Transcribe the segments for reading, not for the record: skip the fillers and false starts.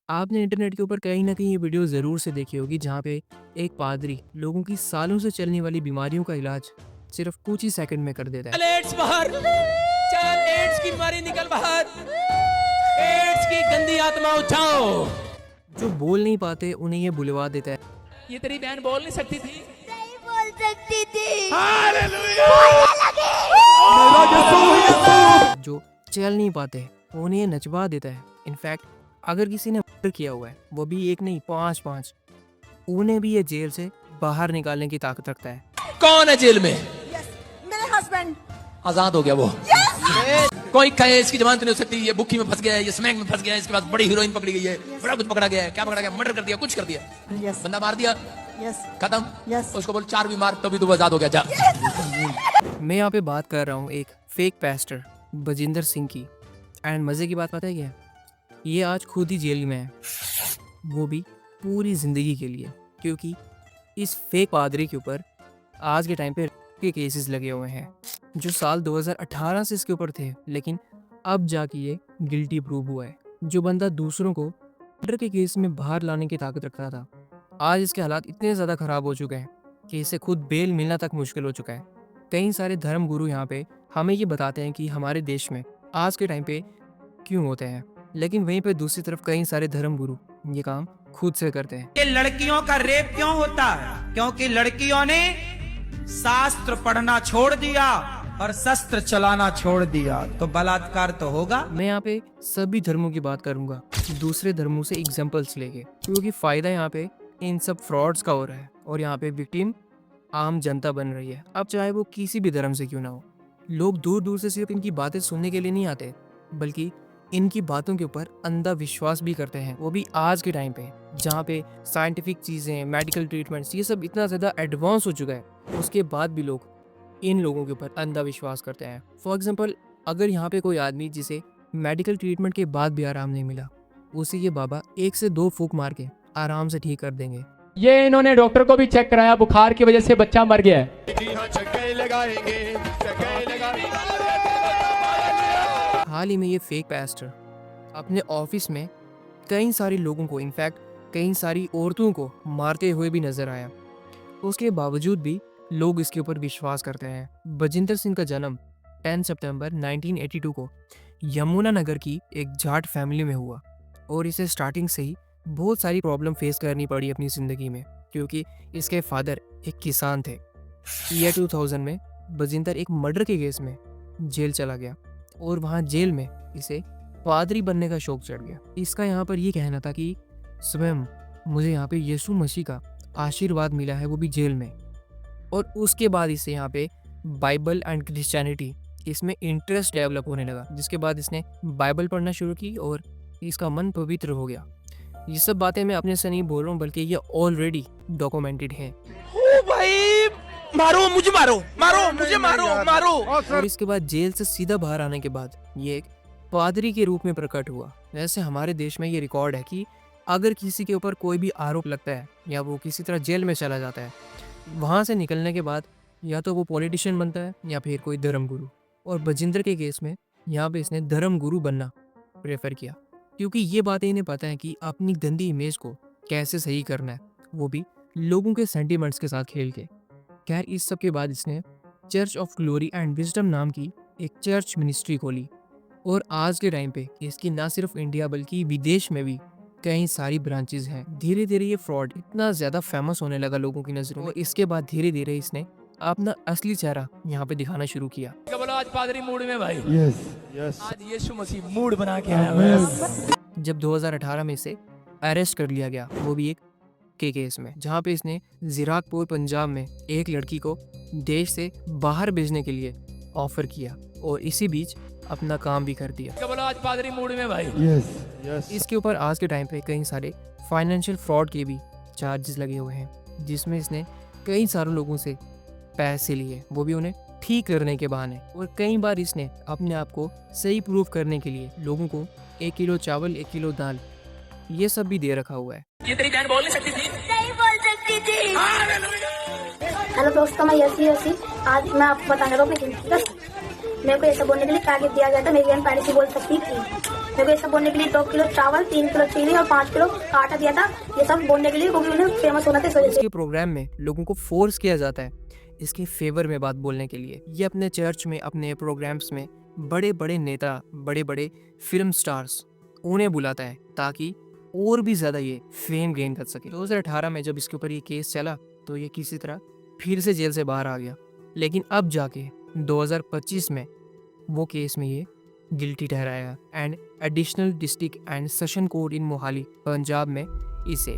आपने इंटरनेट के ऊपर कहीं न कहीं ये वीडियो ज़रूर से देखी होगी जहाँ पे एक पादरी लोगों की सालों से चलने वाली बीमारियों का इलाज सिर्फ़ कुछ ही सेकंड में कर देता है। चल एड्स बाहर, चल एड्स की बीमारी निकल बाहर, एड्स की गंदी आत्मा उठाओ। जो बोल नहीं पाते उन्हें ये बुलवा देता है। ये तेरी बहन बोल नहीं सकती थी। नहीं बोल सकती थी। जो चल नहीं पाते उन्हें ये नचवा देता है। इनफैक्ट अगर किसी ने मर्डर किया हुआ है, वो भी एक नहीं 5-5, उन्हें भी ये जेल से बाहर निकालने की ताकत रखता है। कौन है जेल में? मेरे हस्बैंड आजाद हो गया वो। कोई कहे इसकी जमानत नहीं हो सकती, ये बुक्की में फंस गया है, ये स्मैक में फंस गया है, इसके बाद बड़ी हीरोइन पकड़ी गई है, बड़ा कुछ पकड़ा गया है। क्या पकड़ा गया? मर्डर कर दिया, कुछ कर दिया, बंदा मार दिया, खत्म। उसको बोल 4 भी मार, तभी तो आजाद हो गया। जा। मैं यहाँ पे बात कर रहा हूँ एक फेक पैस्टर बजिंदर सिंह की। एंड मज़े की बात पता है क्या है? ये आज खुद ही जेल में है, वो भी पूरी ज़िंदगी के लिए, क्योंकि इस फेक पादरी के ऊपर आज के टाइम पे के केसेस लगे हुए हैं जो साल 2018 से इसके ऊपर थे, लेकिन अब जाके ये गिल्टी प्रूव हुआ है। जो बंदा दूसरों को मर्डर के केस में बाहर लाने की ताकत रखता था, आज इसके हालात इतने ज़्यादा ख़राब हो चुके हैं कि इसे खुद बेल मिलना तक मुश्किल हो चुका है। कई सारे धर्म गुरु यहाँ पे हमें ये बताते हैं कि हमारे देश में आज के टाइम पे क्यों होते हैं, लेकिन वहीं पे दूसरी तरफ कई सारे धर्म गुरु ये काम खुद से करते हैं। कि लड़कियों का रेप क्यों होता है? क्योंकि लड़कियों ने शास्त्र पढ़ना छोड़ दिया और शस्त्र चलाना छोड़ दिया, तो बलात्कार तो होगा। मैं यहाँ पे सभी धर्मों की बात करूंगा, दूसरे धर्मों से एग्जांपल्स लेके, क्योंकि फायदा यहाँ पे इन सब फ्रॉड्स का हो रहा है और यहाँ पे विक्टिम आम जनता बन रही है। अब चाहे वो किसी भी धर्म से क्यों ना हो, लोग दूर दूर से सिर्फ इनकी बातें सुनने के लिए नहीं आते, बल्कि इनकी बातों के ऊपर अंधा विश्वास भी करते हैं, वो भी आज के टाइम पे जहाँ पे साइंटिफिक चीज़ें, मेडिकल ट्रीटमेंट्स, ये सब इतना ज़्यादा एडवांस हो चुका है, उसके बाद भी लोग इन लोगों के ऊपर अंधा विश्वास करते हैं। फॉर एग्जांपल, अगर यहाँ पे कोई आदमी जिसे मेडिकल ट्रीटमेंट के बाद भी आराम नहीं मिला, उसे ये बाबा 1 से 2 फूंक मार के आराम से ठीक कर देंगे। ये इन्होंने डॉक्टर को भी चेक कराया, बुखार की वजह से बच्चा मर गया है। हाल ही में ये फेक पैस्टर अपने ऑफिस में कई सारे लोगों को, इनफैक्ट कई सारी औरतों को मारते हुए भी नजर आया। उसके बावजूद भी लोग इसके ऊपर विश्वास करते हैं। बजिंदर सिंह का जन्म 10 सितंबर 1982 को यमुनानगर की एक जाट फैमिली में हुआ और इसे स्टार्टिंग से ही बहुत सारी प्रॉब्लम फेस करनी पड़ी अपनी ज़िंदगी में, क्योंकि इसके फादर एक किसान थे। ईयर 2000 में बजिंदर एक मर्डर के केस में जेल चला गया और वहाँ जेल में इसे पादरी बनने का शौक चढ़ गया। इसका यहाँ पर ये कहना था कि स्वयं मुझे यहाँ पे यीशु मसीह का आशीर्वाद मिला है, वो भी जेल में। और उसके बाद इसे यहाँ पे बाइबल एंड क्रिश्चियनिटी, इसमें इंटरेस्ट डेवलप होने लगा, जिसके बाद इसने बाइबल पढ़ना शुरू की और इसका मन पवित्र हो गया। ये सब बातें मैं अपने से नहीं बोल रहा हूँ, बल्कि ये ऑलरेडी डॉक्यूमेंटेड है। ओ भाई, मारो मुझे, मारो मारो मुझे, मारो मारो। और इसके बाद जेल से सीधा बाहर आने के बाद ये एक पादरी के रूप में प्रकट हुआ। वैसे हमारे देश में ये रिकॉर्ड है कि अगर किसी के ऊपर कोई भी आरोप लगता है या वो किसी तरह जेल में चला जाता है, वहाँ से निकलने के बाद या तो वो पॉलिटिशियन बनता है या फिर कोई धर्म गुरु। और बजिंदर के केस में यहाँ पे इसने धर्म गुरु बनना प्रेफर किया, क्योंकि ये बातें इन्हें पता है कि अपनी गंदी इमेज को कैसे सही करना है, वो भी लोगों के सेंटिमेंट्स के साथ खेल के। खैर, इस सब के बाद इसने church of glory and wisdom नाम की एक चर्च मिनिस्ट्री खोली और आज के टाइम पे इसकी ना सिर्फ इंडिया बल्कि विदेश में भी कई सारी ब्रांचेस हैं। धीरे धीरे ये फ्रॉड इतना ज़्यादा फेमस होने लगा लोगों की नज़रों में, और इसके बाद धीरे धीरे इसने अपना असली चेहरा यहाँ पे दिखाना शुरू किया। बोलो आज पादरी मूड में भाई। यस आज यीशु मसीह मूड बना के आया है। जब 2018 में इसे अरेस्ट कर लिया गया, वो भी एक के केस में, जहाँ पे इसने जीराकपुर पंजाब में एक लड़की को देश से बाहर भेजने के लिए ऑफर किया और इसी बीच अपना काम भी कर दिया। बोलो आज पादरी मूड में भाई। यस इसके ऊपर आज के टाइम पे कई सारे फाइनेंशियल फ्रॉड के भी चार्जेस लगे हुए हैं, जिसमें इसने कई सारे लोगों से पैसे लिए, वो भी उन्हें ठीक करने के बहाने। और कई बार इसने अपने आप को सही प्रूव करने के लिए लोगों को 1 किलो चावल, 1 किलो दाल, ये सब भी दे रखा हुआ है। ये तेरी बहन बोल नहीं सकती थी। नहीं बोल सकती थी। हेलो दोस्तों, मैं यसी आज मैं आपको बताने रहा हूँ कि मेरे को ऐसा बोलने के लिए क्या गिफ्ट दिया गया था। मेरी बहन पहले से बोल सकती थी। मेरे को ये सब बोलने के लिए 2 किलो चावल, 3 किलो चीनी और 5 किलो का आटा दिया था, ये सब बोलने के लिए, क्योंकि उन्हें फेमस होना था इस वजह से। इसके प्रोग्राम में लोगों को फोर्स किया जाता है इसके फेवर में बात बोलने के लिए। ये अपने चर्च में, अपने प्रोग्राम्स में बड़े बड़े नेता, बड़े बड़े फिल्म स्टार्स उन्हें बुलाता है ताकि और भी ज़्यादा ये फेम गेन कर सके। 2018 में जब इसके ऊपर ये केस चला तो ये किसी तरह फिर से जेल से बाहर आ गया, लेकिन अब जाके 2025 में वो केस में ये गिल्टी ठहराया and additional district and session court in Mohali Punjab में इसे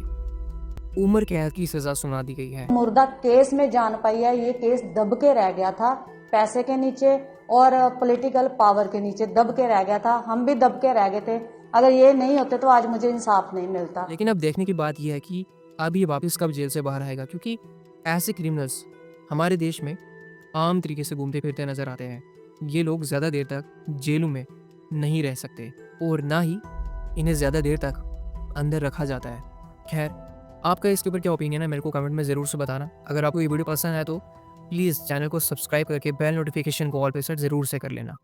उम्र कैद की सजा सुना दी गई है। मुर्दा केस में जान पाई है, ये केस दब के रह गया था, पैसे के नीचे और पॉलिटिकल पावर के नीचे दब के रह गया था। हम भी दब के रह गए थे, अगर ये नहीं होते तो आज मुझे इंसाफ नहीं मिलता। लेकिन अब देखने की बात यह है कि अब ये वापस कब जेल से बाहर आएगा, क्योंकि ऐसे क्रिमिनल्स हमारे देश में आम तरीके से घूमते फिरते नजर आते हैं। ये लोग ज़्यादा देर तक जेलों में नहीं रह सकते और ना ही इन्हें ज़्यादा देर तक अंदर रखा जाता है। खैर, आपका इसके ऊपर क्या ओपिनियन है मेरे को कमेंट में ज़रूर से बताना। अगर आपको ये वीडियो पसंद है तो प्लीज़ चैनल को सब्सक्राइब करके बेल नोटिफिकेशन को ऑल पे सेट ज़रूर से कर लेना।